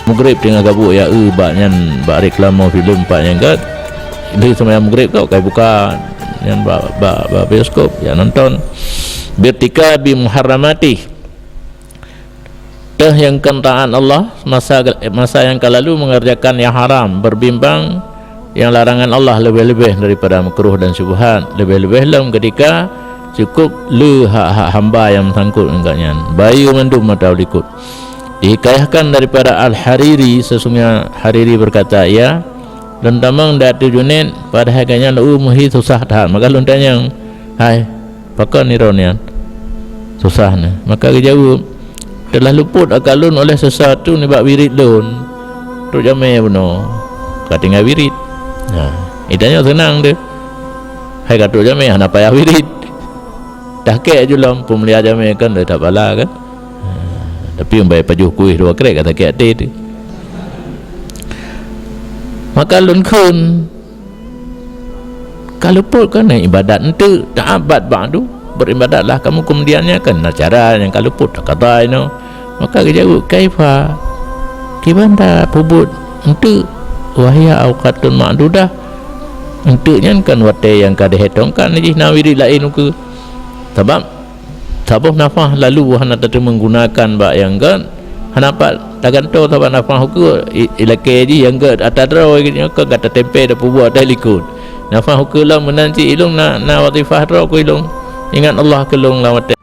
Maghrib tengah gabuk ya baknyan bak reklama filem pak yang kat dia sembahyang maghrib kau kai buka yang bak bioskop ya nonton birtika bi muharramati teh yang kentaan Allah masa yang lalu mengerjakan yang haram berbimbang yang larangan Allah lebih-lebih daripada makruh dan syubhat lebih-lebih dalam ketika cukup le hak hamba yang sangkut enggaknya bayu mandum mata likut. Dihikayahkan daripada Al-Hariri sesungguhnya Hariri berkata ya dan tamang datu junin pada harganya muhi susah dah maka lontan yang hai pakai nironian susah ni maka dia jawab telah luput akalun oleh sesuatu ni bak wirid lun tu jamai benar kata tinggal wirid nah idanya senang dia hai kata jamai nak payah wirid dah kek julam pemulia jamai kan dah tak bala kan tapi yang bayar pajuh kuih dua kerek kata kek tu maka lun kun kalau pun kan ibadat itu tak abad ba'du beribadatlah kamu kemudiannya kan cara yang kalau pun tak kata ini maka dia jawab kaifa kibanda pubut itu wahya awqatun ma'dudah untuknya kan wate yang kada hitungkan ni nawiri lain ke sebab sabah nafah lalu hana tadi menggunakan bak yang kan hanapat tagan to sabah nafah ke ilake ji yang ke atadro ke kata tempe dah buat dah likut nafah ke lah menanti ilung na watifah ro ko ilung ingat Allah kelung lawat